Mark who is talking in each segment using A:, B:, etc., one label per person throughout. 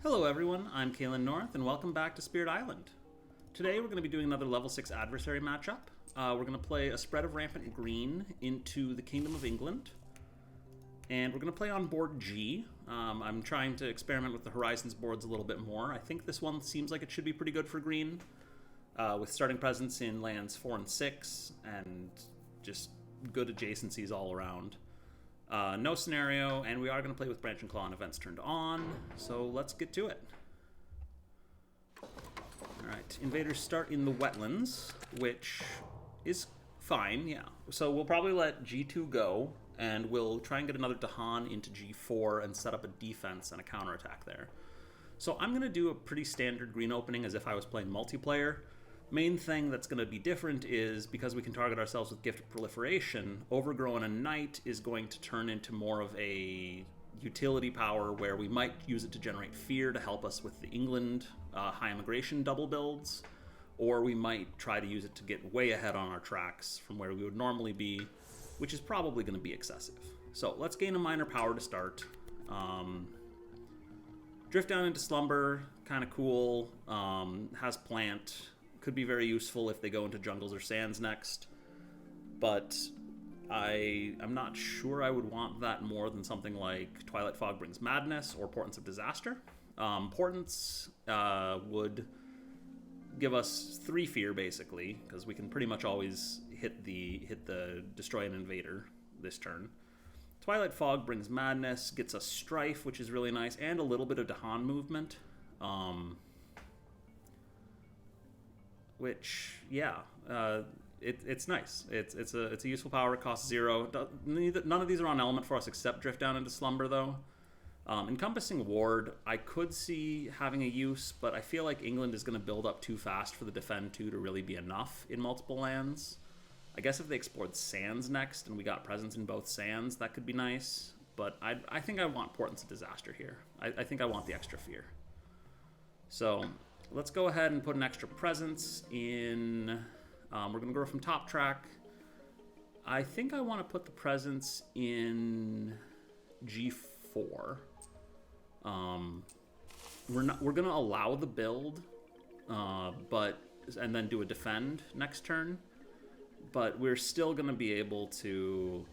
A: Hello everyone, I'm Kalen North, and welcome back to Spirit Island. Today we're going to be doing another level 6 adversary matchup. We're going to play a spread of Rampant Green into the Kingdom of England. And we're going to play on board G. I'm trying to experiment with the Horizons boards a little bit more. I think this one seems like it should be pretty good for green, with starting presence in lands 4 and 6, and just good adjacencies all around. No scenario, and we are going to play with Branch and Claw and events turned on, so let's get to it. Alright, invaders start in the wetlands, which is fine, yeah. So we'll probably let G2 go, and we'll try and get another Dahan into G4 and set up a defense and a counterattack there. So I'm going to do a pretty standard green opening as if I was playing multiplayer. Main thing that's going to be different is because we can target ourselves with Gift of Proliferation, Overgrow and a Knight is going to turn into more of a utility power where we might use it to generate fear to help us with the England high immigration double builds, or we might try to use it to get way ahead on our tracks from where we would normally be, which is probably going to be excessive. So let's gain a minor power to start. Drift down into Slumber, kind of cool, has plant. Could be very useful if they go into jungles or sands next, but I'm not sure I would want that more than something like Twilight Fog Brings Madness or Portents of Disaster. Portents would give us 3 fear basically, because we can pretty much always hit the Destroy an Invader this turn. Twilight Fog Brings Madness, gets us Strife, which is really nice, and a little bit of Dahan movement. Which, yeah, it's nice. It's a useful power. It costs 0. None of these are on element for us except Drift Down into Slumber, though. Encompassing Ward, I could see having a use, but I feel like England is going to build up too fast for the Defend 2 to really be enough in multiple lands. I guess if they explored Sands next and we got presence in both Sands, that could be nice. But I think I want Portents of Disaster here. I think I want the extra fear. So let's go ahead and put an extra presence in. We're going to go from top track. I think I want to put the presence in G4. We're going to allow the build, and then do a defend next turn. But we're still going to be able to.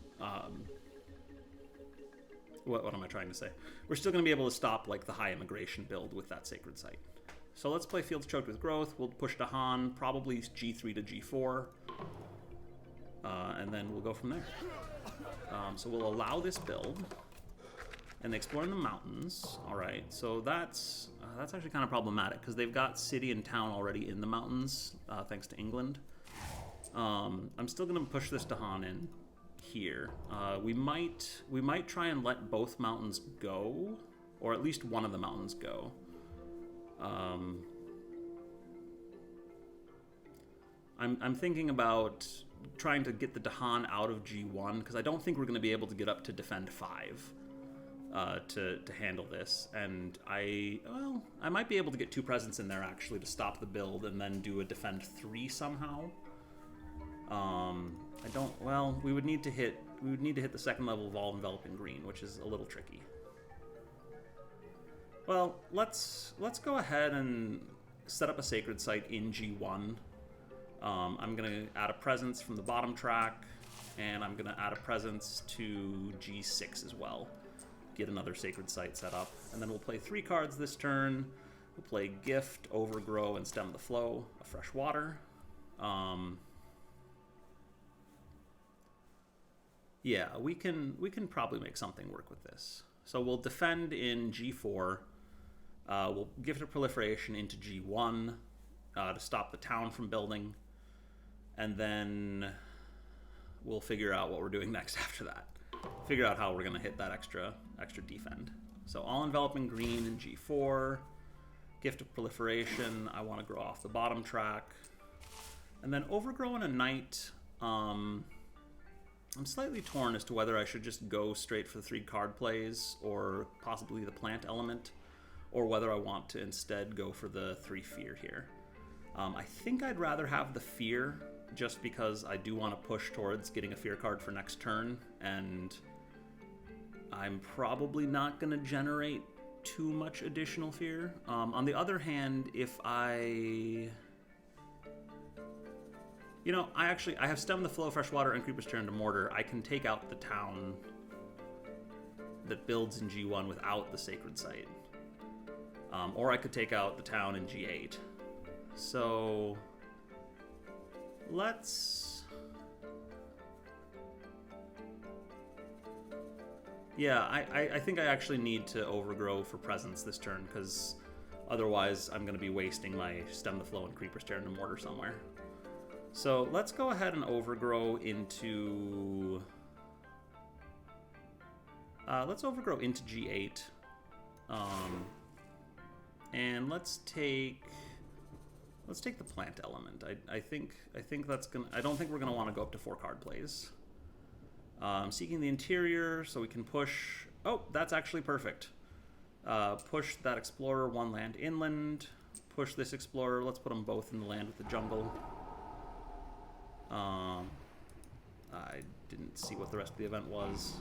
A: What am I trying to say? We're still going to be able to stop like the high immigration build with that Sacred Site. So let's play Fields Choked with Growth. We'll push Dahan, probably G3 to G4. And then we'll go from there. So we'll allow this build. And exploring the mountains. Alright, so that's actually kind of problematic, because they've got city and town already in the mountains, thanks to England. I'm still going to push this Dahan in here. We might try and let both mountains go, or at least one of the mountains go. I'm thinking about trying to get the Dahan out of G1, because I don't think we're going to be able to get up to Defend 5 to handle this. And I might be able to get 2 presence in there actually to stop the build and then do a Defend 3 somehow. We would need to hit the second level of all Enveloping Green, which is a little tricky. Well, let's go ahead and set up a Sacred Site in G1. I'm going to add a presence from the bottom track, and I'm going to add a presence to G6 as well. Get another Sacred Site set up, and then we'll play 3 cards this turn. We'll play Gift, Overgrow, and Stem the Flow of Fresh Water. Yeah, we can probably make something work with this. So we'll defend in G4. We'll Gift of Proliferation into G1 to stop the town from building, and then we'll figure out what we're doing next after that. Figure out how we're going to hit that extra defend. So all Enveloping Green in G4, Gift of Proliferation, I want to grow off the bottom track, and then Overgrow and a Knight. I'm slightly torn as to whether I should just go straight for the 3 card plays or possibly the plant element, or whether I want to instead go for the 3 fear here. I think I'd rather have the fear, just because I do want to push towards getting a fear card for next turn, and I'm probably not going to generate too much additional fear. On the other hand, if I... You know, I have Stem the Flow of Fresh Water and Creepers Turn to Mortar. I can take out the town that builds in G1 without the Sacred Site. Or I could take out the town in G8. So... let's... Yeah, I think I actually need to overgrow for presence this turn, because otherwise I'm going to be wasting my Stem the Flow and Creepers Tear into Mortar somewhere. So let's go ahead and overgrow into... let's overgrow into G8. And let's take the plant element. I think that's gonna... I don't think we're gonna want to go up to 4 card plays. Seeking the interior, so we can push... Oh, that's actually perfect. Push that explorer 1 land inland. Push this explorer. Let's put them both in the land with the jungle. I didn't see what the rest of the event was.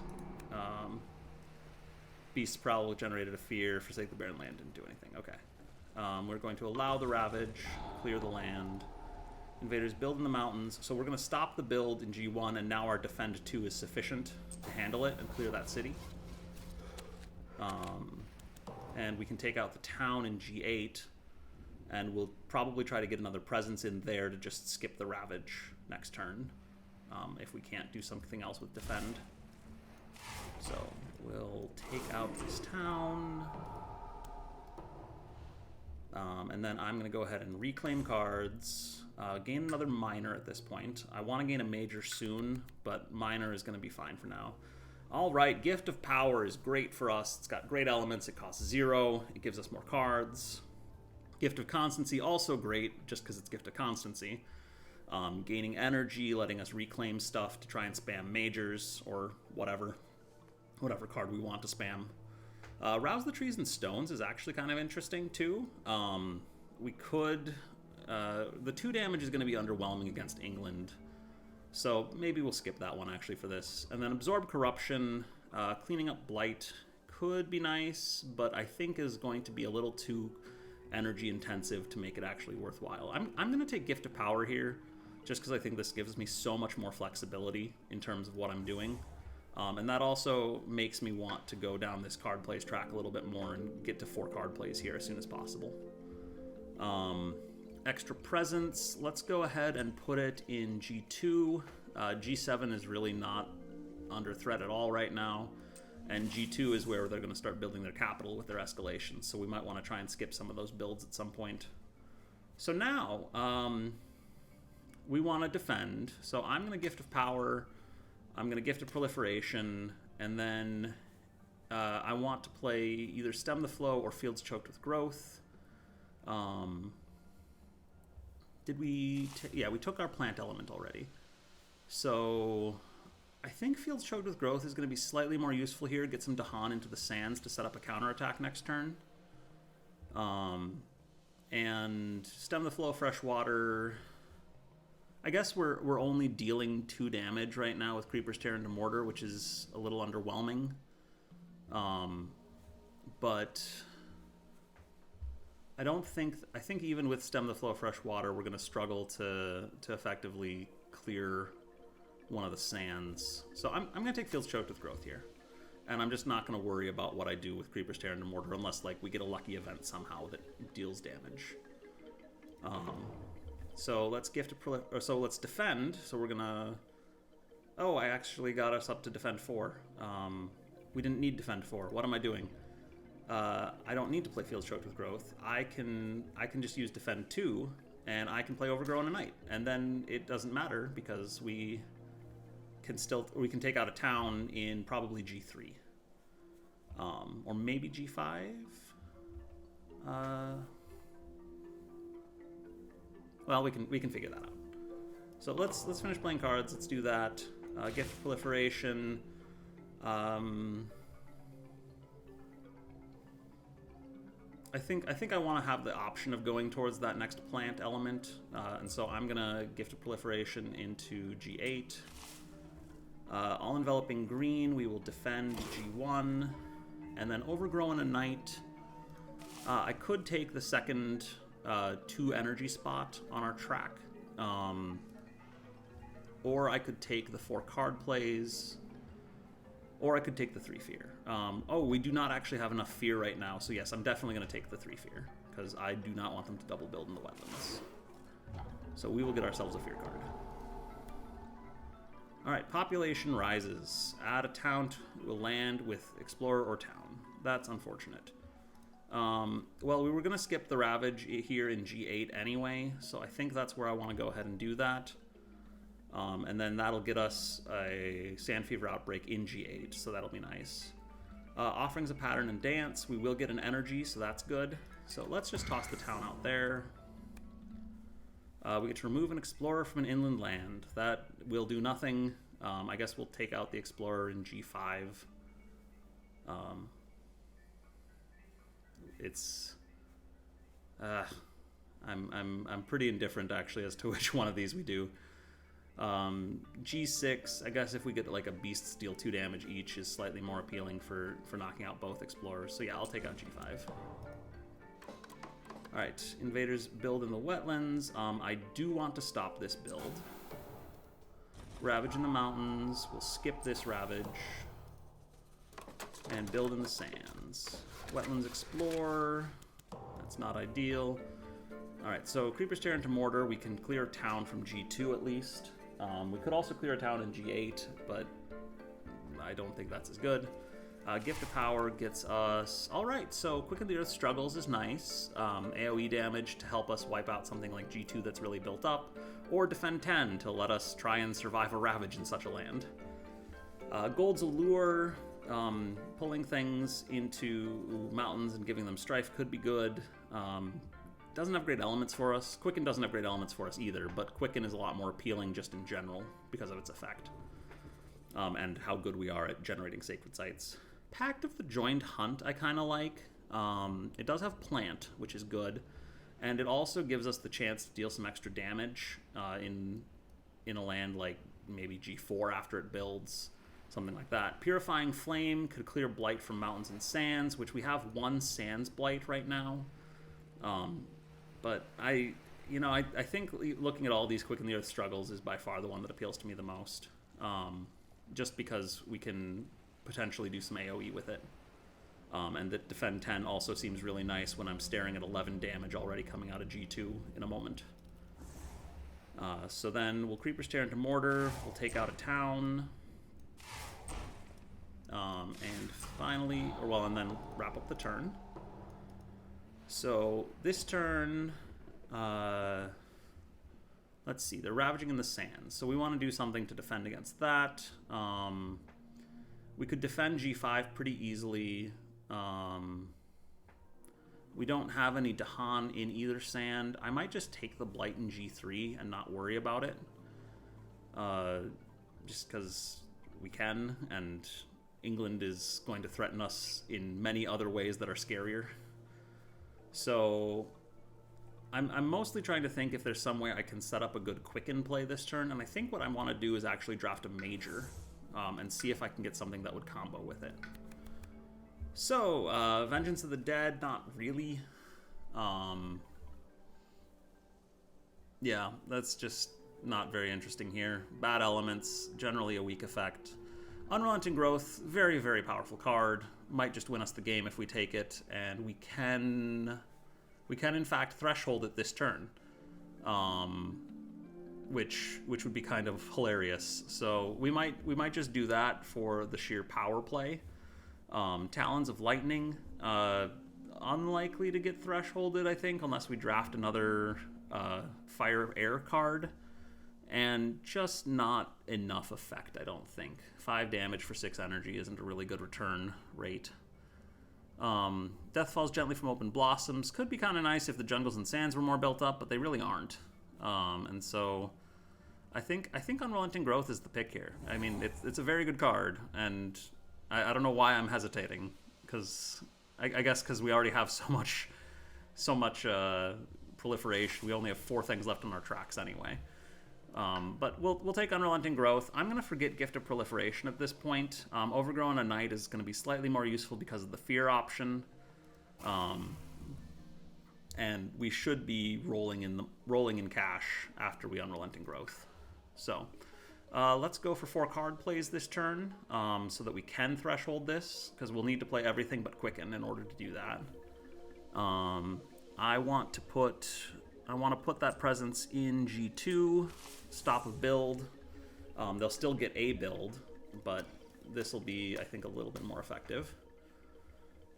A: Beast's Prowl generated a fear. Forsake the barren land, didn't do anything. Okay. We're going to allow the Ravage, clear the land. Invaders build in the mountains. So we're going to stop the build in G1, and now our Defend 2 is sufficient to handle it and clear that city. And we can take out the town in G8, and we'll probably try to get another presence in there to just skip the Ravage next turn, if we can't do something else with Defend. So we'll take out this town. And then I'm going to go ahead and reclaim cards. Gain another minor at this point. I want to gain a major soon, but minor is going to be fine for now. All right, Gift of Power is great for us. It's got great elements. It costs 0. It gives us more cards. Gift of Constancy, also great, just because it's Gift of Constancy. Gaining energy, letting us reclaim stuff to try and spam majors, or whatever card we want to spam. Rouse the Trees and Stones is actually kind of interesting, too. We could... the 2 damage is going to be underwhelming against England, so maybe we'll skip that one, actually, for this. And then Absorb Corruption, cleaning up Blight could be nice, but I think is going to be a little too energy intensive to make it actually worthwhile. I'm going to take Gift of Power here, just because I think this gives me so much more flexibility in terms of what I'm doing. And that also makes me want to go down this card plays track a little bit more and get to 4 card plays here as soon as possible. Extra presence, let's go ahead and put it in G2. G7 is really not under threat at all right now, and G2 is where they're going to start building their capital with their escalations, so we might want to try and skip some of those builds at some point. So now, we want to defend, so I'm going to Gift of Power, I'm going to Gift of Proliferation, and then I want to play either Stem the Flow or Fields Choked with Growth. Did we... yeah, we took our plant element already. So I think Fields Choked with Growth is going to be slightly more useful here. Get some Dahan into the sands to set up a counterattack next turn. And Stem the Flow of Fresh Water... I guess we're only dealing 2 damage right now with Creepers Tear into Mortar, which is a little underwhelming. But... I think even with Stem the Flow of Fresh Water, we're going to struggle to effectively clear one of the sands. So I'm going to take Fields Choked with Growth here. And I'm just not going to worry about what I do with Creepers Tear into Mortar unless, like, we get a lucky event somehow that deals damage. So let's let's defend. So we're going to... Oh, I actually got us up to Defend 4. We didn't need Defend 4. What am I doing? I don't need to play Fields Choked with Growth. I can just use Defend 2, and I can play Overgrown a Knight, and then it doesn't matter because we can take out a town in probably G3, or maybe G5. Well, we can figure that out. So let's finish playing cards. Let's do that. Gift of Proliferation. I think I want to have the option of going towards that next plant element, and so I'm gonna Gift of Proliferation into G8. All enveloping green, we will defend G1, and then Overgrown a Knight. I could take the second 2 energy spot on our track. Or I could take the 4 card plays. Or I could take the 3 fear. Oh, we do not actually have enough fear right now. So yes, I'm definitely going to take the 3 fear. Because I do not want them to double build in the wetlands. So we will get ourselves a fear card. Alright, population rises. Add a town to a land with explorer or town. That's unfortunate. Well, we were going to skip the Ravage here in G8 anyway, so I think that's where I want to go ahead and do that. And then that'll get us a Sand Fever Outbreak in G8, so that'll be nice. Offerings of Pattern and Dance. We will get an energy, so that's good. So let's just toss the town out there. We get to remove an Explorer from an inland land. That will do nothing. I guess we'll take out the Explorer in G5. I'm pretty indifferent actually as to which one of these we do. G6, I guess if we get like a Beasts deal 2 damage each is slightly more appealing for knocking out both Explorers. So yeah, I'll take out G5. Alright, invaders build in the wetlands. I do want to stop this build. Ravage in the mountains. We'll skip this Ravage. And build in the sands. Wetlands explore. That's not ideal. Alright, so Creepers tear into mortar. We can clear a town from G2 at least. We could also clear a town in G8, but I don't think that's as good. Gift of Power gets us... Alright, so Quicken the Earth Struggles is nice. AoE damage to help us wipe out something like G2 that's really built up. Or Defend 10 to let us try and survive a Ravage in such a land. Gold's Allure, pulling things into mountains and giving them strife could be good. Doesn't have great elements for us. Quicken doesn't have great elements for us either, but Quicken is a lot more appealing just in general because of its effect. And how good we are at generating sacred sites. Pact of the Joined Hunt I kind of like. It does have Plant, which is good. And it also gives us the chance to deal some extra damage in a land like maybe G4 after it builds. Something like that. Purifying Flame could clear Blight from mountains and sands, which we have 1 Sands Blight right now. But I think looking at all these Quicken the Earth Struggles is by far the one that appeals to me the most. Just because we can potentially do some AoE with it. And that Defend 10 also seems really nice when I'm staring at 11 damage already coming out of G2 in a moment. So then we'll Creepers tear into mortar, we'll take out a town. And finally, and then wrap up the turn. So this turn, let's see, they're ravaging in the sands. So we want to do something to defend against that. We could defend G5 pretty easily. We don't have any Dahan in either sand. I might just take the Blight in G3 and not worry about it. Just because we can, and England is going to threaten us in many other ways that are scarier. So I'm mostly trying to think if there's some way I can set up a good Quicken play this turn, and I think what I want to do is actually draft a Major and see if I can get something that would combo with it. So, Vengeance of the Dead, not really. Yeah, that's just not very interesting here. Bad elements, generally a weak effect. Unrelenting Growth, very, very powerful card. Might just win us the game if we take it, and we can in fact threshold it this turn, which would be kind of hilarious. So we might just do that for the sheer power play. Talons of Lightning, unlikely to get thresholded, I think, unless we draft another Fire Air card. And just not enough effect, I don't think. 5 damage for 6 energy isn't a really good return rate. Death Falls Gently from Open Blossoms could be kind of nice if the jungles and sands were more built up, but they really aren't. And so I think Unrelenting Growth is the pick here. I mean, it's a very good card, and I don't know why I'm hesitating, because I guess because we already have so much proliferation. We only have 4 things left on our tracks anyway. But we'll take Unrelenting Growth. I'm going to forget Gift of Proliferation at this point. Overgrown a Knight is going to be slightly more useful because of the Fear option. and we should be rolling in cash after we Unrelenting Growth. So let's go for 4 card plays this turn, so that we can threshold this, because we'll need to play everything but Quicken in order to do that. I want to put that presence in G2, stop a build. They'll still get a build, but this will be, I think, a little bit more effective.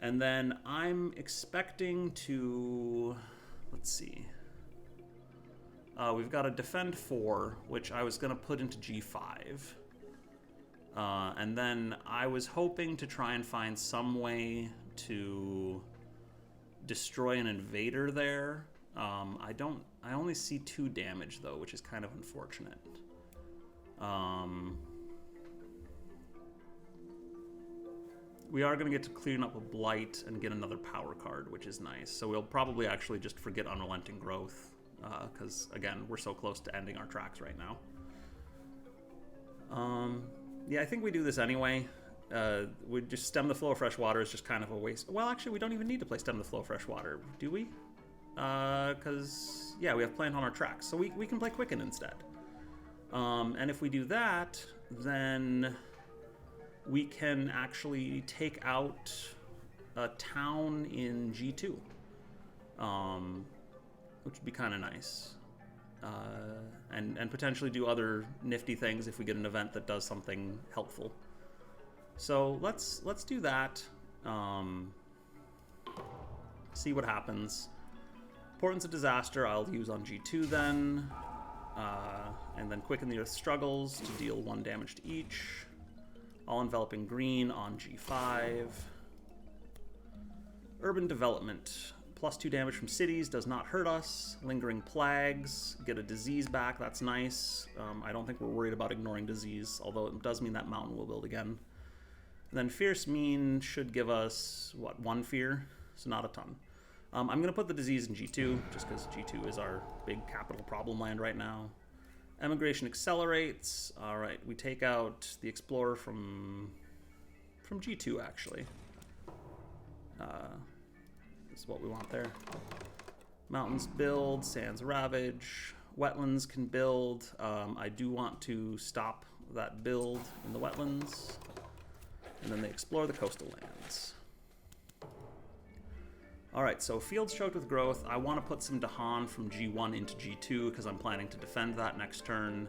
A: And then I'm expecting to, let's see. We've got a defend 4, which I was going to put into G5. And then I was hoping to try and find some way to destroy an invader there. I only see 2 damage though, which is kind of unfortunate. We are going to get to clean up a blight and get another power card, which is nice. So we'll probably actually just forget Unrelenting Growth, because again, we're so close to ending our tracks right now. Yeah, I think we do this anyway. We just Stem the Flow of Fresh Water is just kind of a waste. Well, actually, we don't even need to play Stem the Flow of Fresh Water, do we? Because, yeah, we have Plant on our tracks, so we can play Quicken instead. And if we do that, then we can actually take out a town in G2, which would be kind of nice. And potentially do other nifty things if we get an event that does something helpful. So let's do that. See what happens. Portents of Disaster I'll use on G2 then. And then Quicken the Earth Struggles to deal 1 damage to each. All-Enveloping Green on G5. Urban Development. +2 damage from cities, does not hurt us. Lingering Plagues, get a disease back, that's nice. I don't think we're worried about ignoring disease, although it does mean that mountain will build again. And then Fierce Mean should give us, what, 1 fear? So not a ton. I'm going to put the disease in G2, just because G2 is our big capital problem land right now. Emigration Accelerates. All right, we take out the Explorer from G2, actually. This is what we want there. Mountains build, Sands Ravage. Wetlands can build. I do want to stop that build in the wetlands. And then they explore the coastal lands. Alright, so Fields Choked with Growth. I want to put some Dahan from G1 into G2 because I'm planning to defend that next turn.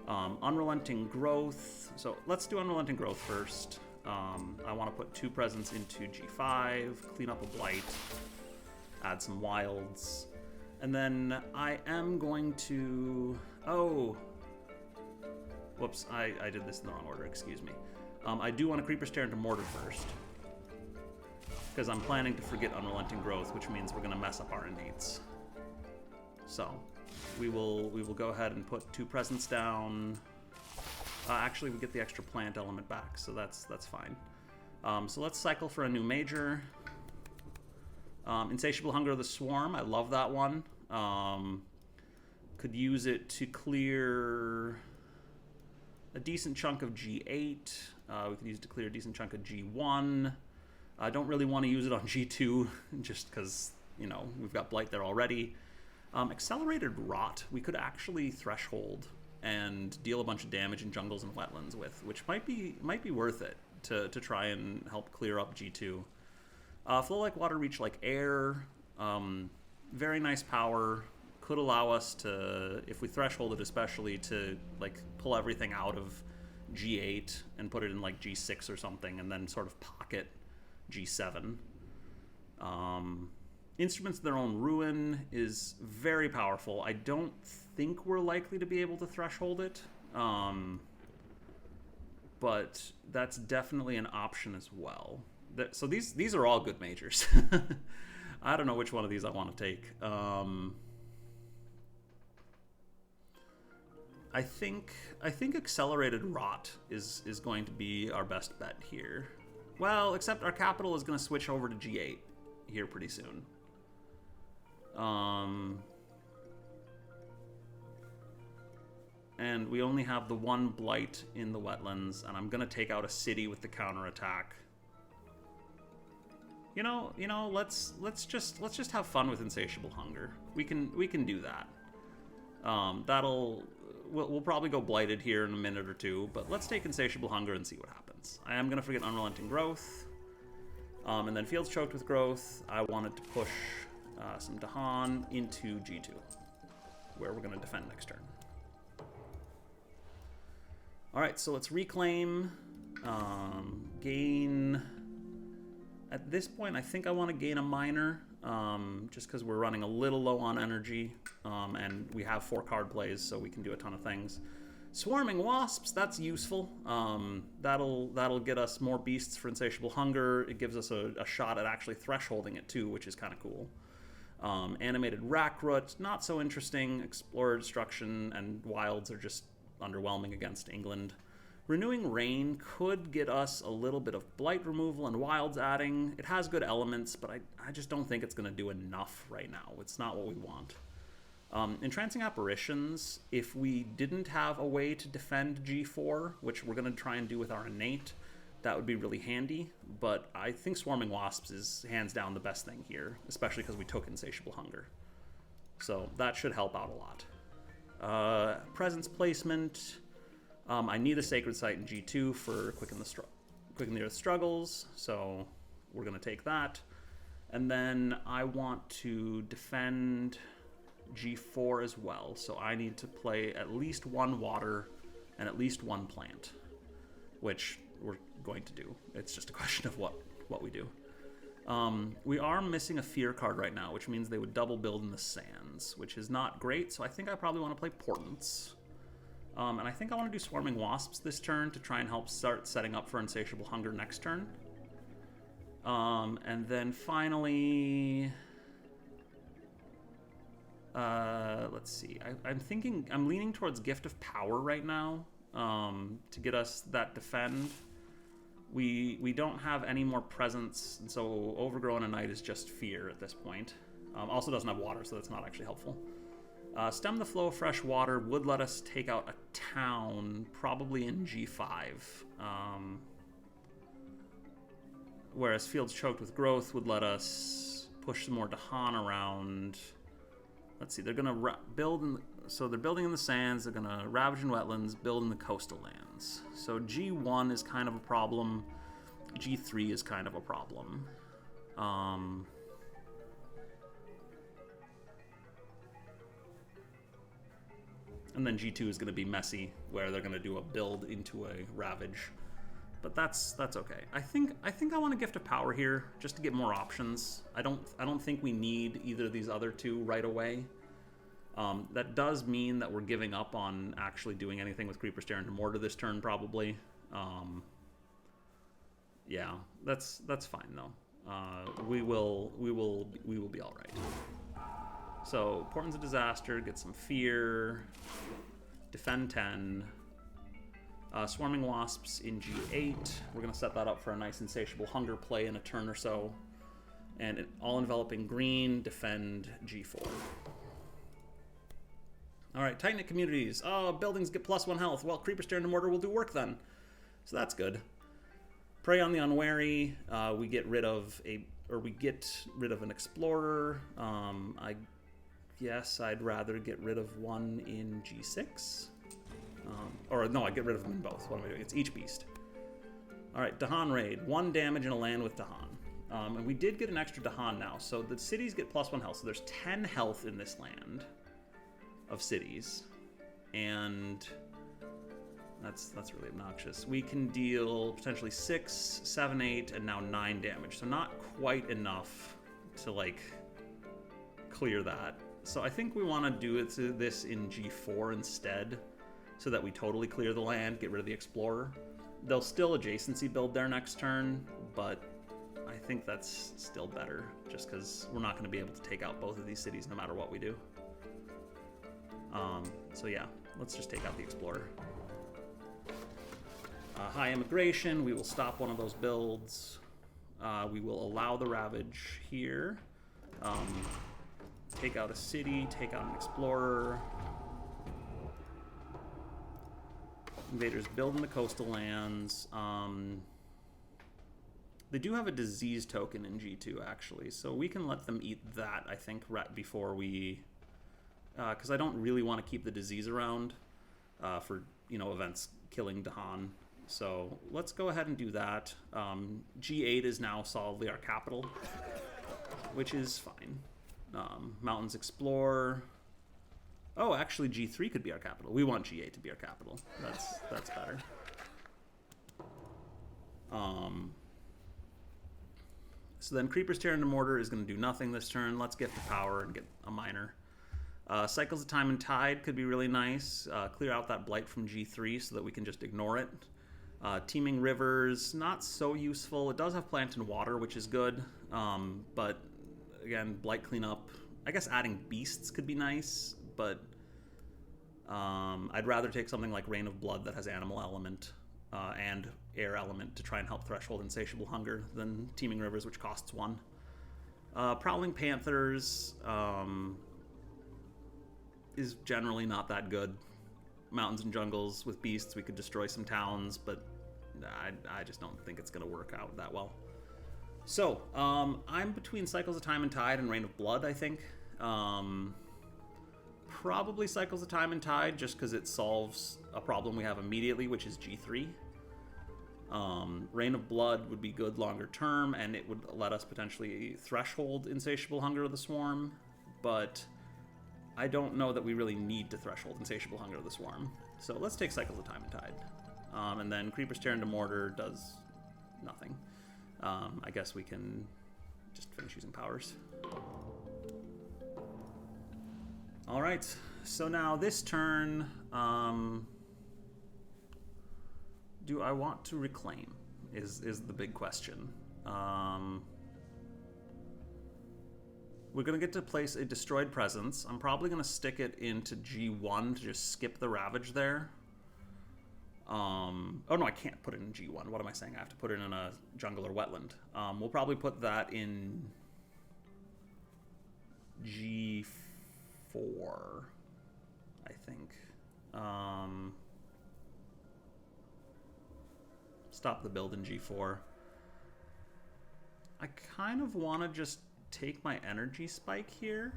A: Unrelenting Growth. So let's do Unrelenting Growth first. I want to put 2 presents into G5, clean up a blight, add some wilds. And then I am going to... Oh! Whoops, I did this in the wrong order, excuse me. I do want to Creeper Stare into Mortar first, because I'm planning to forget Unrelenting Growth, which means we're going to mess up our innates. So, we will go ahead and put 2 presents down. Actually, we get the extra plant element back, so that's fine. So let's cycle for a new major. Insatiable Hunger of the Swarm, I love that one. Could use it to clear a decent chunk of G8. We could use it to clear a decent chunk of G1. I don't really want to use it on G2, just because, you know, we've got Blight there already. Accelerated Rot, we could actually threshold and deal a bunch of damage in jungles and wetlands with, which might be worth it to try and help clear up G2. Flow Like Water, Reach Like Air, very nice power. Could allow us to, if we threshold it especially, to like pull everything out of G8 and put it in like G6 or something, and then sort of pocket G7. Instruments of Their Own Ruin is very powerful. I don't think we're likely to be able to threshold it, but that's definitely an option as well. So these are all good majors. I don't know which one of these I want to take. I think Accelerated Rot is going to be our best bet here. Well, except our capital is going to switch over to G8 here pretty soon. And we only have the 1 blight in the wetlands, and I'm going to take out a city with the counterattack. let's just have fun with Insatiable Hunger. We can do that. We'll probably go Blighted here in a minute or two, but let's take Insatiable Hunger and see what happens. I am going to forget Unrelenting Growth. And then Fields Choked with Growth. I wanted to push some Dahan into G2, where we're going to defend next turn. Alright, so let's reclaim. Gain... At this point, I think I want to gain a Miner, just because we're running a little low on energy, and we have 4 card plays, so we can do a ton of things. Swarming Wasps, that's useful. That'll get us more beasts for Insatiable Hunger. It gives us a shot at actually thresholding it too, which is kind of cool. Animated Rackroot, not so interesting. Explorer Destruction and Wilds are just underwhelming against England. Renewing Rain could get us a little bit of Blight removal and Wilds adding. It has good elements, but I just don't think it's going to do enough right now. It's not what we want. Entrancing Apparitions, if we didn't have a way to defend G4, which we're going to try and do with our Innate, that would be really handy. But I think Swarming Wasps is hands down the best thing here, especially because we took Insatiable Hunger. So that should help out a lot. Presence Placement... I need a Sacred Site in G2 for Quicken the Earth Struggles, so we're going to take that. And then I want to defend G4 as well, so I need to play at least 1 water and at least 1 plant, which we're going to do. It's just a question of what we do. We are missing a Fear card right now, which means they would double build in the Sands, which is not great, so I think I probably want to play Portents. And I think I want to do Swarming Wasps this turn to try and help start setting up for Insatiable Hunger next turn. And then finally... let's see. I'm leaning towards Gift of Power right now to get us that defend. We don't have any more presence, and so Overgrown and Night is just Fear at this point. Also doesn't have water, so that's not actually helpful. Stem the Flow of Fresh Water would let us take out a town, probably in G5. Whereas Fields Choked with Growth would let us push some more Dahan around. Let's see, they're going to build... So they're building in the Sands, they're going to Ravage in Wetlands, build in the Coastal Lands. So G1 is kind of a problem. G3 is kind of a problem. And then G2 is going to be messy, where they're going to do a build into a Ravage. But that's okay. I think I want a Gift of Power here, just to get more options. I don't think we need either of these other two right away. That does mean that we're giving up on actually doing anything with Creeper Stare into Mortar this turn, probably. Yeah, that's fine though. We will be all right. So, Portents of Disaster, get some Fear, defend 10, Swarming Wasps in G8. We're going to set that up for a nice Insatiable Hunger play in a turn or so. And All-Enveloping Green, defend G4. Alright, Titanite Communities. Oh, buildings get +1 health. Well, Creeper Stare into Mortar will do work then. So that's good. Prey on the Unwary. We get rid of an Explorer. Yes, I'd rather get rid of one in G6. Or no, I get rid of them in both. What am I doing? It's each beast. Alright, Dahan Raid. 1 damage in a land with Dahan. And we did get an extra Dahan now. So the cities get +1 health. So there's 10 health in this land of cities. And that's really obnoxious. We can deal potentially 6, 7, 8, and now 9 damage. So not quite enough to, like, clear that. So I think we want to do this in G4 instead, so that we totally clear the land, get rid of the Explorer. They'll still adjacency build there next turn, but I think that's still better, just because we're not going to be able to take out both of these cities no matter what we do. So yeah, let's just take out the Explorer. High Immigration, we will stop one of those builds. We will allow the Ravage here. Take out a city, take out an Explorer. Invaders build in the Coastal Lands. They do have a disease token in G2, actually, so we can let them eat that, I think, right before we... Because I don't really want to keep the disease around for, events killing Dahan. So let's go ahead and do that. G8 is now solidly our capital, which is fine. Mountains Explore... Oh, actually, G3 could be our capital. We want G8 to be our capital. That's better. So then Creeper's Tear into Mortar is going to do nothing this turn. Let's Gift of Power and get a minor. Cycles of Time and Tide could be really nice. Clear out that blight from G3 so that we can just ignore it. Teeming Rivers, not so useful. It does have Plant and Water, which is good. But again, blight cleanup. I guess adding Beasts could be nice, but I'd rather take something like Rain of Blood that has Animal Element and Air Element to try and help Threshold Insatiable Hunger than Teeming Rivers, which costs 1. Prowling Panthers is generally not that good. Mountains and Jungles with Beasts, we could destroy some towns, but I just don't think it's going to work out that well. So, I'm between Cycles of Time and Tide and Rain of Blood, I think. Probably Cycles of Time and Tide, just because it solves a problem we have immediately, which is G3. Rain of Blood would be good longer term, and it would let us potentially threshold Insatiable Hunger of the Swarm, but I don't know that we really need to threshold Insatiable Hunger of the Swarm. So let's take Cycles of Time and Tide. And then Creeper's Tear into Mortar does nothing. I guess we can just finish using powers. Alright, so now this turn, do I want to reclaim, is the big question. We're going to get to place a Destroyed Presence. I'm probably going to stick it into G1 to just skip the Ravage there. Oh no, I can't put it in G1. What am I saying? I have to put it in a jungle or wetland. We'll probably put that in G4, I think. Stop the build in G4. I kind of want to just take my energy spike here.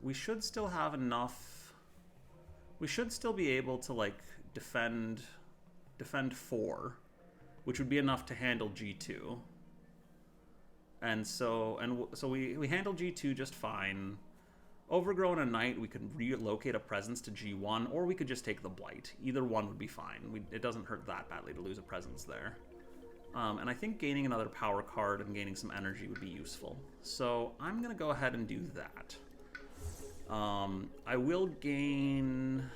A: We should still have enough. We should still be able to like defend 4, which would be enough to handle G2. And so we handle G2 just fine. Overgrown a Knight, we could relocate a presence to G1, or we could just take the Blight. Either one would be fine. It doesn't hurt that badly to lose a presence there. And I think gaining another power card and gaining some energy would be useful. So I'm going to go ahead and do that. I will gain...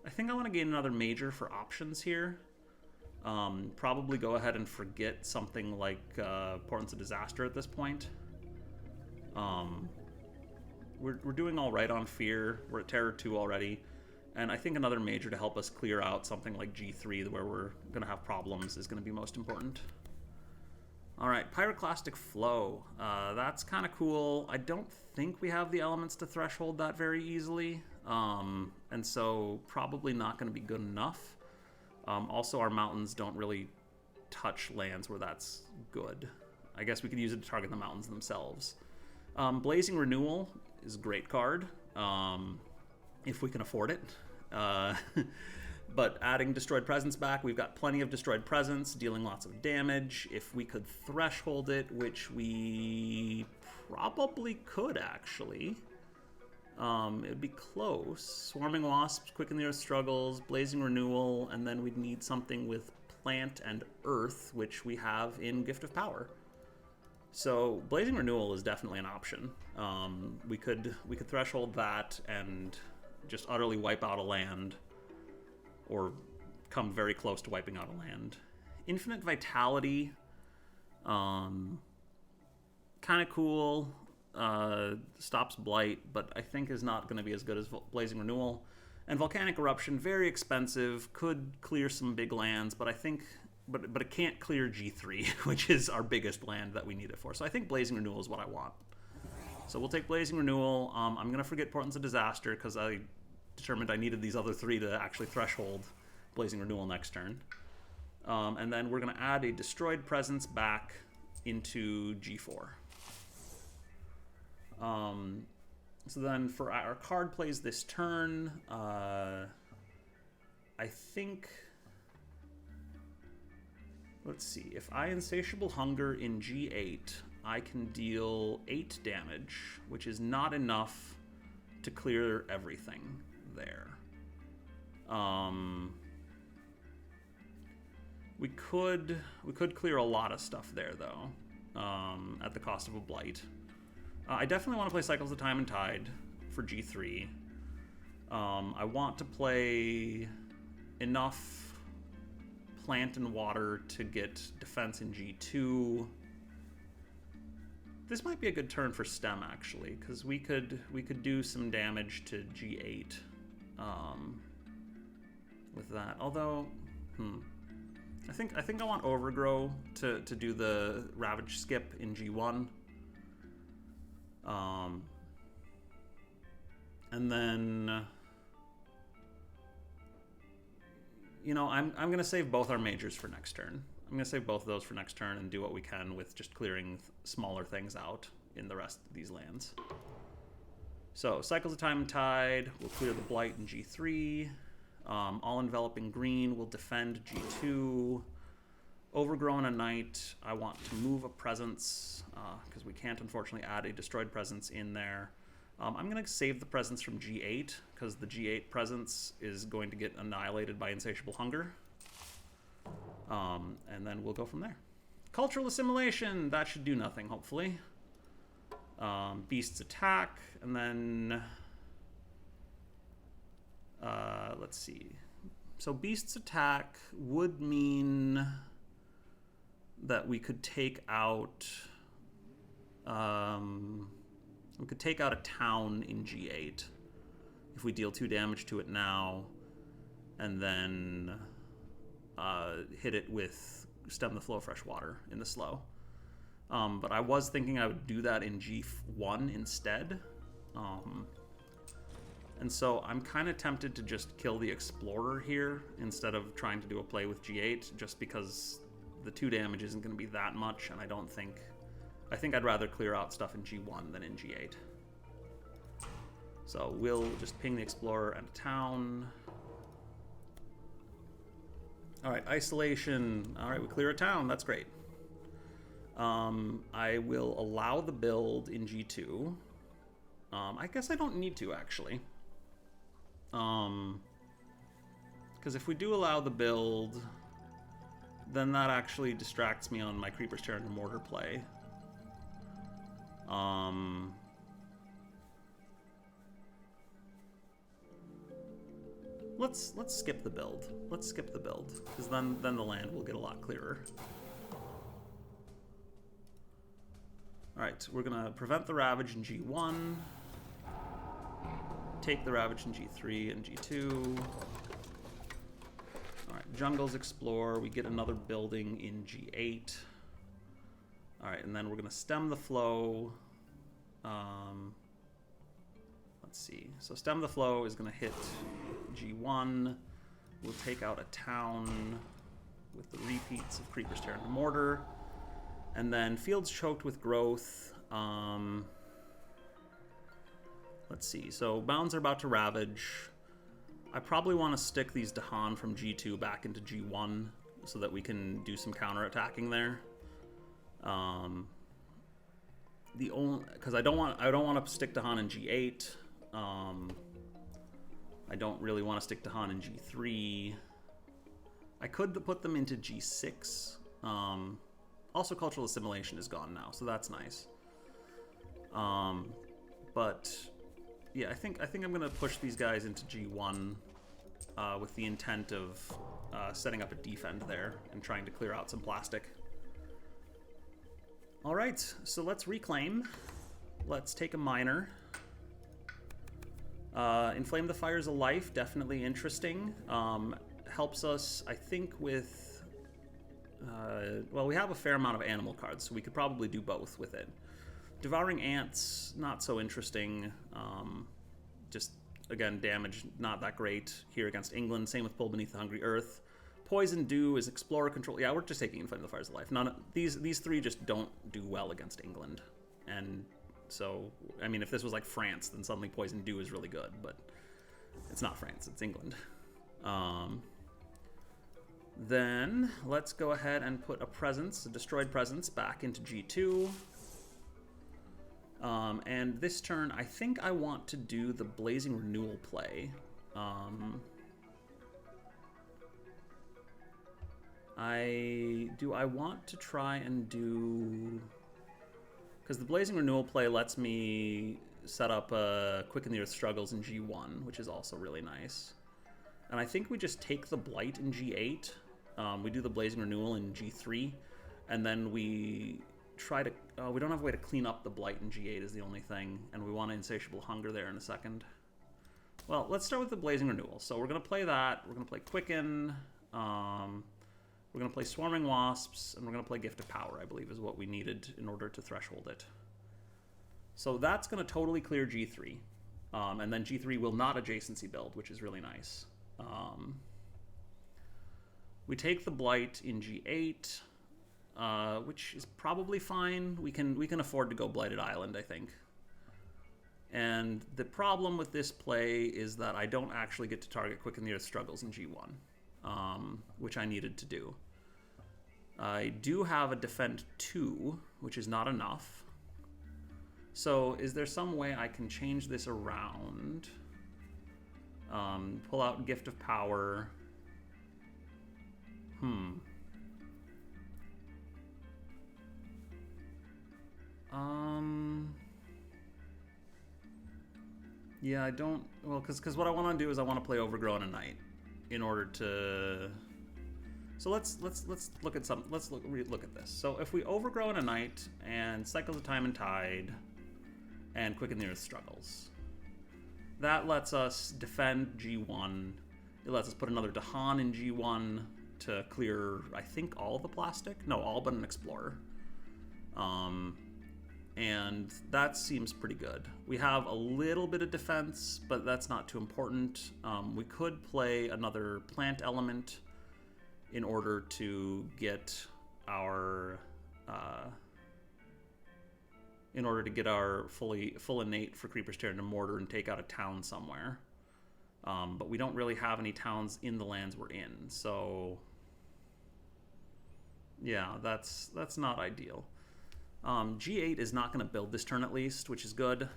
A: I think I want to gain another major for options here. Probably go ahead and forget something like Portents of Disaster at this point. We're doing all right on Fear. We're at Terror 2 already. And I think another major to help us clear out something like G3, where we're going to have problems, is going to be most important. Alright, Pyroclastic Flow. That's kind of cool. I don't think we have the elements to threshold that very easily. And so probably not going to be good enough. Also, our mountains don't really touch lands where that's good. I guess we could use it to target the mountains themselves. Blazing Renewal is a great card, if we can afford it. But adding Destroyed Presence back, we've got plenty of Destroyed Presence, dealing lots of damage. If we could threshold it, which we probably could, actually. It'd be close. Swarming Wasps, Quicken the Earth Struggles, Blazing Renewal, and then we'd need something with Plant and Earth, which we have in Gift of Power. So Blazing Renewal is definitely an option. We could threshold that and just utterly wipe out a land, or come very close to wiping out a land. Infinite Vitality, kind of cool. Stops Blight, but I think is not going to be as good as Blazing Renewal. And Volcanic Eruption, very expensive, could clear some big lands, but I think, but it can't clear G3, which is our biggest land that we need it for. So I think Blazing Renewal is what I want. So we'll take Blazing Renewal. I'm going to forget Portents of Disaster because I determined I needed these other 3 to actually threshold Blazing Renewal next turn. And then we're going to add a destroyed presence back into G4. So then for our card plays this turn, I think... Let's see. If I Insatiable Hunger in G8, I can deal 8 damage, which is not enough to clear everything there. We could clear a lot of stuff there, though, at the cost of a blight. I definitely want to play Cycles of Time and Tide for G3. I want to play enough plant and water to get defense in G2. This might be a good turn for stem, actually, because we could do some damage to G8 with that. Although, I think I want Overgrow to do the Ravage skip in G1. And then, you know, I'm going to save both our majors for next turn. I'm going to save both of those for next turn and do what we can with just clearing smaller things out in the rest of these lands. So, Cycles of Time and Tide will clear the Blight in G3. All-Enveloping Green will defend G2. Overgrown a Knight, I want to move a presence, because we can't, unfortunately, add a destroyed presence in there. I'm going to save the presence from G8, because the G8 presence is going to get annihilated by Insatiable Hunger. And then we'll go from there. Cultural Assimilation, that should do nothing, hopefully. Beasts Attack, and then... let's see. So Beasts Attack would mean that we could take out... we could take out a town in G8 if we deal 2 damage to it now, and then hit it with Stem the Flow of Fresh Water in the slow. But I was thinking I would do that in G1 instead. And so I'm kind of tempted to just kill the Explorer here instead of trying to do a play with G8, just because the 2 damage isn't going to be that much, and I think I'd rather clear out stuff in G1 than in G8. So we'll just ping the Explorer and a town. All right, Isolation. All right, we clear a town. That's great. I will allow the build in G2. I guess I don't need to, actually. Because if we do allow the build, then that actually distracts me on my Creeper's Turn and Mortar play. Let's skip the build. Let's skip the build, because then the land will get a lot clearer. Alright, we're gonna prevent the Ravage in G1. Take the Ravage in G3 and G2. Alright, Jungles Explore. We get another building in G8. Alright, and then we're going to stem the flow. Let's see. So Stem the Flow is going to hit G1. We'll take out a town with the repeats of Creeper's Terror and Mortar. And then Fields Choked with Growth. Let's see. So Bounds are about to Ravage. I probably want to stick these Dahan from G2 back into G1 so that we can do some counterattacking there. Because I don't want to stick Dahan in G8. I don't really want to stick Dahan in G3. I could put them into G6. Also, Cultural Assimilation is gone now, so that's nice. But yeah, I think I'm gonna push these guys into G1 with the intent of setting up a defend there and trying to clear out some plastic. All right, so let's reclaim. Let's take a miner. Inflame the Fires of Life, definitely interesting. Helps us, I think, with... well, we have a fair amount of animal cards, so we could probably do both with it. Devouring Ants, not so interesting. Just, again, damage, not that great here against England. Same with Pull Beneath the Hungry Earth. Poison Dew is Explorer Control. Yeah, we're just taking Inflame the Fires of Life. None of, these three just don't do well against England. And so, I mean, if this was like France, then suddenly Poison Dew is really good. But it's not France, it's England. Then let's go ahead and put a destroyed presence, back into G2. And this turn, I think I want to do the Blazing Renewal play. I want to try and do... Because the Blazing Renewal play lets me set up Quicken the Earth Struggles in G1, which is also really nice. And I think we just take the Blight in G8. We do the Blazing Renewal in G3. And then we try to... we don't have a way to clean up the Blight in G8 is the only thing. And we want Insatiable Hunger there in a second. Well, let's start with the Blazing Renewal. So we're going to play that. We're going to play Quicken. We're going to play Swarming Wasps, and we're going to play Gift of Power, I believe, is what we needed in order to threshold it. So that's going to totally clear G3. And then G3 will not adjacency build, which is really nice. We take the Blight in G8, which is probably fine. We can afford to go Blighted Island, I think. And the problem with this play is that I don't actually get to target Quicken the Earth Struggles in G1. Which I needed to do. I do have a Defend 2, which is not enough. So is there some way I can change this around? Pull out Gift of Power. Yeah, I don't... Well, because what I want to do is I want to play Overgrown at Night. In order to, so let's look at some. Let's look at this. So if we Overgrow in a Night and Cycles of Time and Tide, and Quicken the Earth Struggles, that lets us defend G1. It lets us put another Dahan in G1 to clear, I think, all the plastic. No, all but an Explorer. And that seems pretty good. We have a little bit of defense, but that's not too important. We could play another plant element in order to get our full innate for Creeper's Tear into Mortar and take out a town somewhere. But we don't really have any towns in the lands we're in, so yeah, that's not ideal. G8 is not going to build this turn at least, which is good.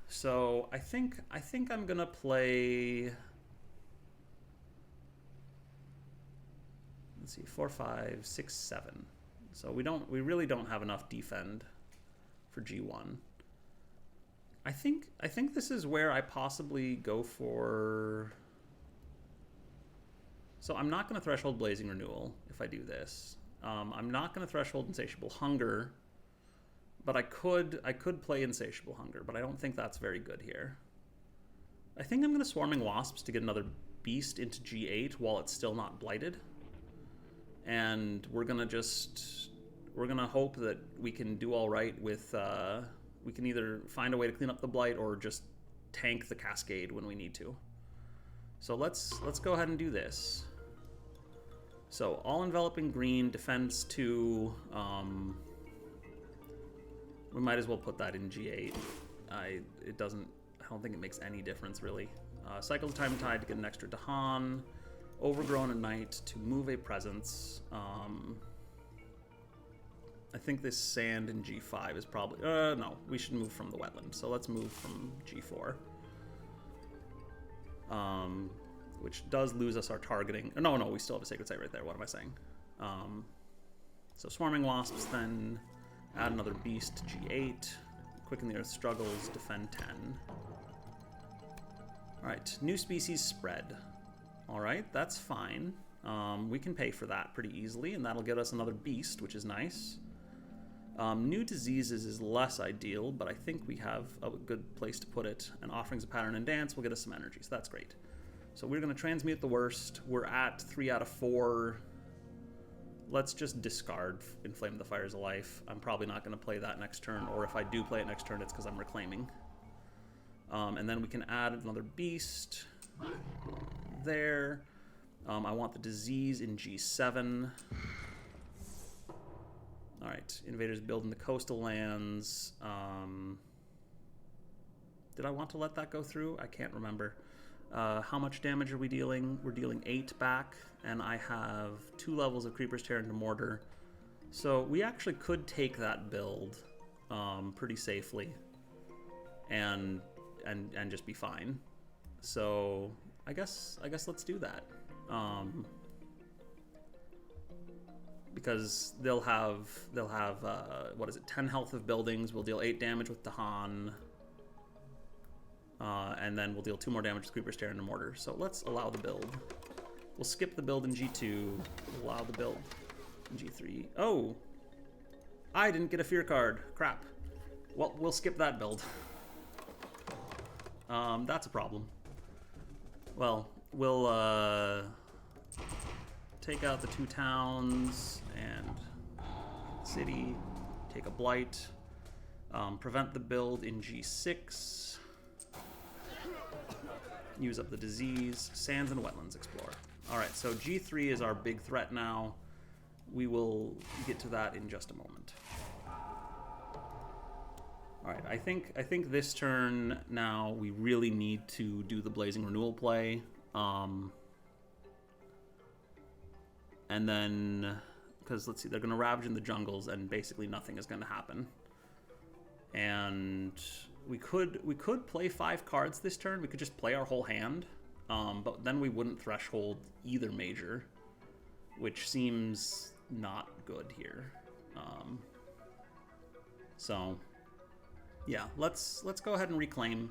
A: So I think I'm going to play... Let's see, 4, 5, 6, 7. So we really don't have enough defend for G1. I think this is where I possibly go for... So I'm not going to Threshold Blazing Renewal if I do this. I'm not going to Threshold Insatiable Hunger. But I could play Insatiable Hunger, but I don't think that's very good here. I think I'm going to Swarming Wasps to get another Beast into G8 while it's still not blighted. And we're going to hope that we can do all right with, we can either find a way to clean up the blight or just tank the Cascade when we need to. So let's go ahead and do this. So All Enveloping Green, Defense 2, we might as well put that in G8. I don't think it makes any difference, really. Cycles of Time and Tide to get an extra Dahan. Overgrown at Night to move a presence. I think this sand in G5 is probably... no, we should move from the wetland. So let's move from G4. Which does lose us our targeting. No, we still have a Sacred Site right there. What am I saying? So Swarming Wasps then... Add another Beast to G8. Quicken the Earth Struggles, Defend 10. Alright, New Species Spread. Alright, that's fine. We can pay for that pretty easily, and that'll get us another Beast, which is nice. New Diseases is less ideal, but I think we have a good place to put it. And Offerings of Pattern and Dance will get us some energy, so that's great. So we're going to Transmute the Worst. We're at 3 out of 4. Let's just discard Inflame the Fires of Life. I'm probably not going to play that next turn, or if I do play it next turn, it's because I'm reclaiming. And then we can add another Beast there. I want the disease in G7. Alright, invaders build in the coastal lands. Did I want to let that go through? I can't remember. How much damage are we dealing? We're dealing 8 back, and I have 2 levels of Creepers Tear into Mortar. So we actually could take that build pretty safely and just be fine. So I guess let's do that. Because they'll have what is it, 10 health of buildings. We'll deal 8 damage with Dahan, and then we'll deal 2 more damage with Creeper's Tear into Mortar. So let's allow the build. We'll skip the build in G2. We'll allow the build in G3. Oh, I didn't get a fear card. Crap. Well, we'll skip that build. That's a problem. Well, we'll take out the 2 towns and city, take a blight, prevent the build in G6, use up the disease, sands and wetlands explore. Alright, so G3 is our big threat now. We will get to that in just a moment. Alright, I think this turn now we really need to do the Blazing Renewal play. And then, because let's see, they're going to Ravage in the jungles, and basically nothing is going to happen. And we could play 5 cards this turn. We could just play our whole hand, but then we wouldn't threshold either major, which seems not good here. So, yeah, let's go ahead and reclaim.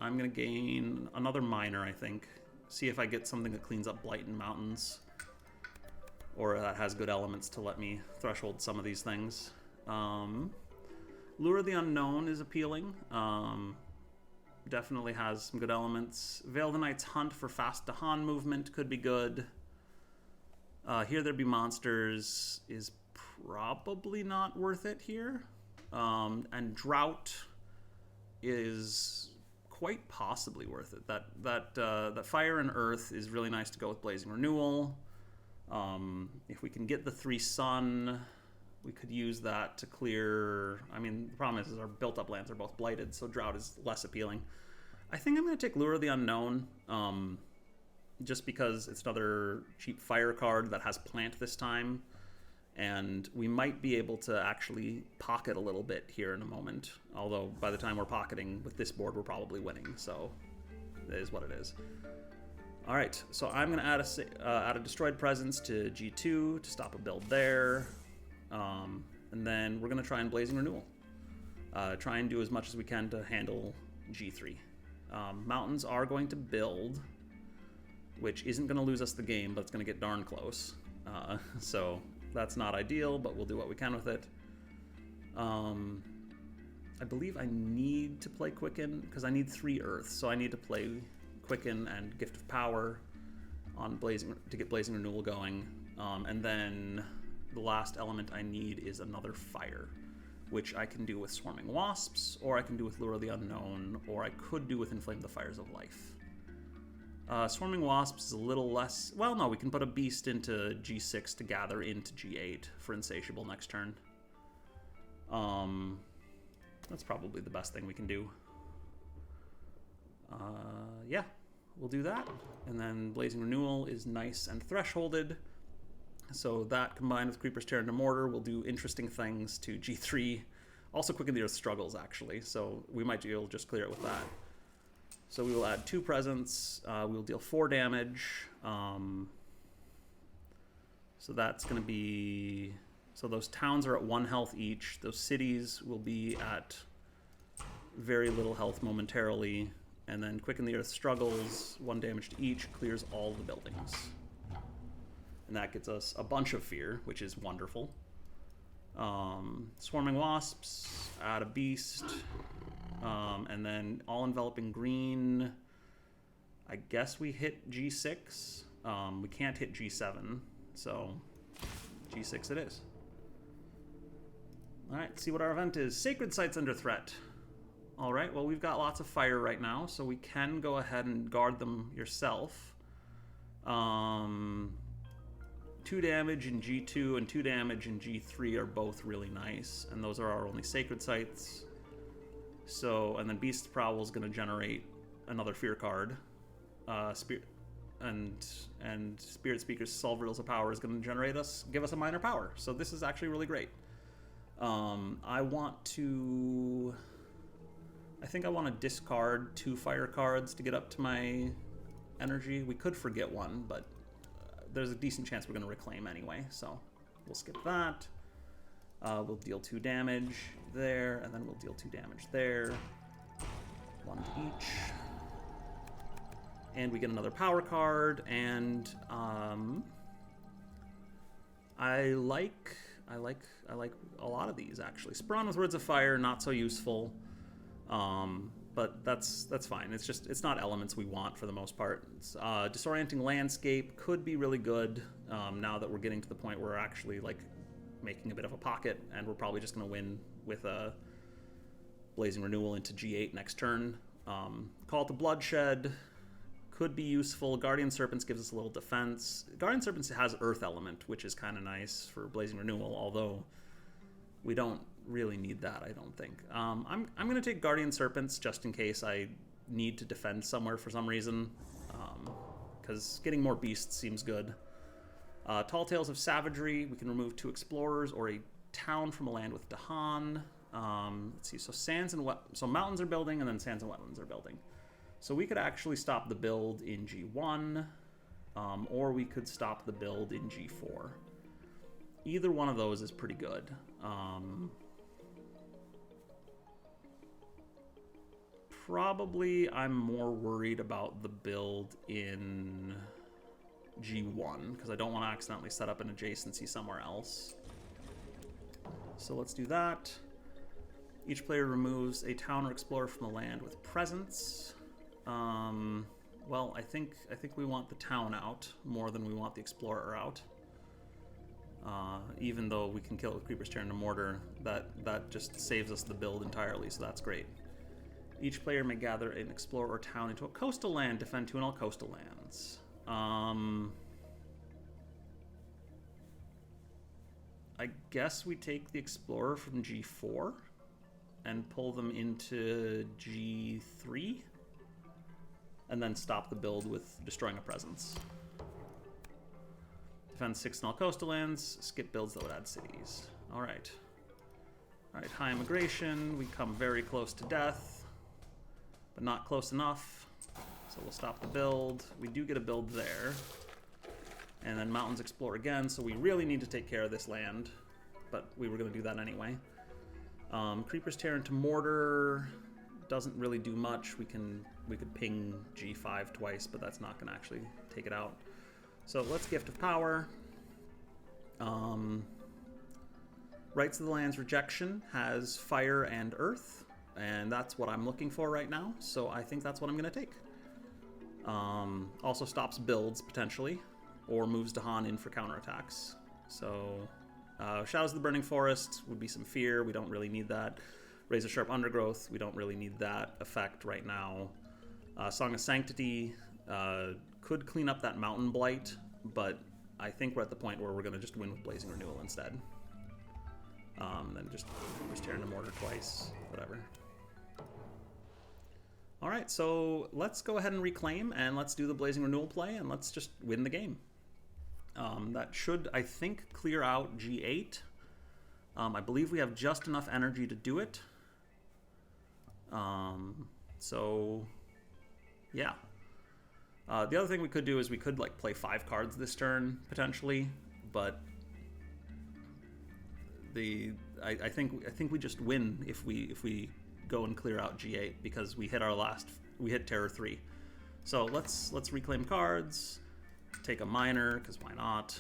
A: I'm going to gain another Miner, I think. See if I get something that cleans up Blight and Mountains. Or that has good elements to let me threshold some of these things. Lure of the Unknown is appealing. Definitely has some good elements. Veil the Knight's Hunt for fast Dahan movement could be good. Here There Be Monsters is probably not worth it here. And Drought is quite possibly worth it. That Fire and Earth is really nice to go with Blazing Renewal. If we can get the 3 Sun, we could use that to clear. I mean, the problem is our built-up lands are both blighted, so Drought is less appealing. I think I'm going to take Lure of the Unknown, just because it's another cheap fire card that has Plant this time, and we might be able to actually pocket a little bit here in a moment. Although by the time we're pocketing with this board, we're probably winning, so it is what it is. All right, so I'm going to add a Destroyed Presence to G2 to stop a build there. And then we're going to try and Blazing Renewal. Try and do as much as we can to handle G3. Mountains are going to build, which isn't going to lose us the game, but it's going to get darn close. So that's not ideal, but we'll do what we can with it. I believe I need to play Quicken, because I need 3 Earth, so I need to play Quicken and Gift of Power on Blazing to get Blazing Renewal going. And then the last element I need is another Fire, which I can do with Swarming Wasps, or I can do with Lure of the Unknown, or I could do with Inflame the Fires of Life. Swarming Wasps is a little less... Well, no, we can put a Beast into G6 to gather into G8 for Insatiable next turn. That's probably the best thing we can do. Yeah, we'll do that. And then Blazing Renewal is nice and thresholded. So that combined with Creeper's Tear into Mortar will do interesting things to G3. Also Quicken the Earth struggles, actually, so we might be able to just clear it with that. So we will add 2 presents. We will deal 4 damage. So that's going to be... So those towns are at 1 health each. Those cities will be at very little health momentarily. And then Quicken the Earth struggles, 1 damage to each, clears all the buildings. And that gets us a bunch of fear, which is wonderful. Swarming Wasps, add a Beast, and then All-Enveloping Green. I guess we hit G6. We can't hit G7, so G6 it is. Alright, see what our event is. Sacred Sites under threat. All right, well, we've got lots of fire right now, so we can go ahead and guard them yourself. 2 damage in G2 and 2 damage in G3 are both really nice, and those are our only sacred sites. So, and then Beast's Prowl is going to generate another fear card. Spirit and Spirit Speaker's Solve Riddles of Power is going to give us a minor power. So this is actually really great. I think I want to discard 2 fire cards to get up to my energy. We could forget one, but there's a decent chance we're going to reclaim anyway, so we'll skip that. We'll deal 2 damage there, and then we'll deal 2 damage there. 1 to each. And we get another power card, and I like a lot of these, actually. Spawn with Words of Fire, not so useful. But that's fine. It's not elements we want for the most part. Disorienting Landscape could be really good now that we're getting to the point where we're actually like making a bit of a pocket, and we're probably just going to win with a Blazing Renewal into G8 next turn. Call to Bloodshed could be useful. Guardian Serpents gives us a little defense. Guardian Serpents has Earth Element, which is kind of nice for Blazing Renewal, although we don't really need that, I don't think. I'm going to take Guardian Serpents just in case I need to defend somewhere for some reason, because getting more beasts seems good. Tall Tales of Savagery, we can remove 2 explorers or a town from a land with Dahan. Let's see, so mountains are building, and then sands and wetlands are building. So we could actually stop the build in G1, or we could stop the build in G4. Either one of those is pretty good. Probably I'm more worried about the build in G1 because I don't want to accidentally set up an adjacency somewhere else. So let's do that. Each player removes a town or explorer from the land with presence. Well, I think we want the town out more than we want the explorer out. Even though we can kill it with Creeper's Tear into Mortar, that just saves us the build entirely, so that's great. Each player may gather an explorer or town into a coastal land, defend 2 in all coastal lands. I guess we take the explorer from G4 and pull them into G3, and then stop the build with destroying a presence. Defend 6 in all coastal lands, skip builds that would add cities. Alright. Alright, high immigration, we come very close to death, but not close enough. So we'll stop the build. We do get a build there. And then mountains explore again, so we really need to take care of this land, but we were going to do that anyway. Creeper's Tear into Mortar doesn't really do much. We could ping G5 twice, but that's not going to actually take it out. So let's Gift of Power. Rights of the Land's Rejection has Fire and Earth, and that's what I'm looking for right now, so I think that's what I'm going to take. Also stops builds, potentially, or moves Dahan in for counterattacks. So Shadows of the Burning Forest would be some fear. We don't really need that. Razor Sharp Undergrowth, we don't really need that effect right now. Song of Sanctity could clean up that Mountain Blight, but I think we're at the point where we're going to just win with Blazing Renewal instead. And then just tear into Mortar twice, whatever. Alright, so let's go ahead and reclaim, and let's do the Blazing Renewal play, and let's just win the game. That should, I think, clear out G8. I believe we have just enough energy to do it. So, yeah. The other thing we could do is we could like play 5 cards this turn, potentially, but I think we just win if we go and clear out G8 because we hit Terror 3. So let's reclaim cards, take a minor because why not?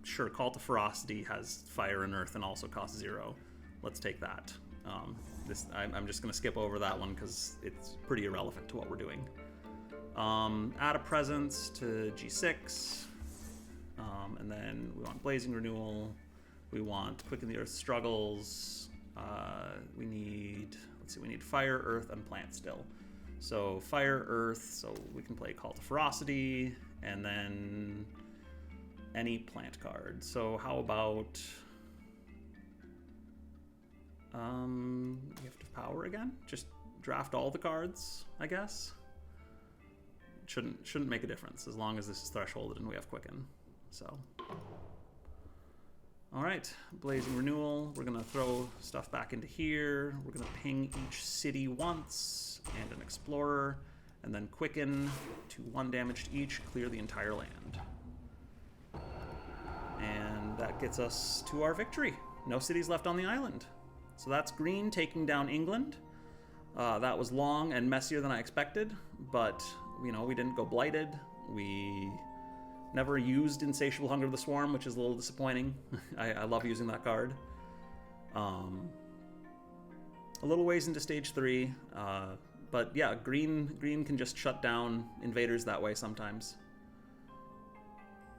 A: Sure, Call to Ferocity has Fire and Earth and also costs 0. Let's take that. I'm just gonna skip over that one because it's pretty irrelevant to what we're doing. Add a presence to G6, and then we want Blazing Renewal. We want Quicken the Earth Struggles. We need, let's see, we need fire, earth, and plant still. So fire, earth, so we can play Call to Ferocity, and then any plant card. So how about Gift of Power again? Just draft all the cards, I guess. Shouldn't make a difference as long as this is thresholded and we have Quicken. So, all right, Blazing Renewal. We're gonna throw stuff back into here. We're gonna ping each city once and an Explorer, and then Quicken to 1 damage to each, clear the entire land. And that gets us to our victory. No cities left on the island. So that's green taking down England. That was long and messier than I expected, but you know, we didn't go blighted. We never used Insatiable Hunger of the Swarm, which is a little disappointing. I love using that card. A little ways into stage 3, but yeah, green can just shut down invaders that way sometimes.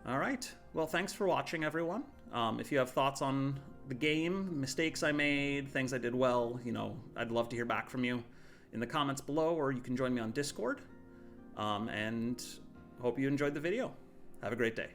A: All right, well, thanks for watching, everyone. If you have thoughts on the game, mistakes I made, things I did well, you know, I'd love to hear back from you in the comments below, or you can join me on Discord. And hope you enjoyed the video. Have a great day.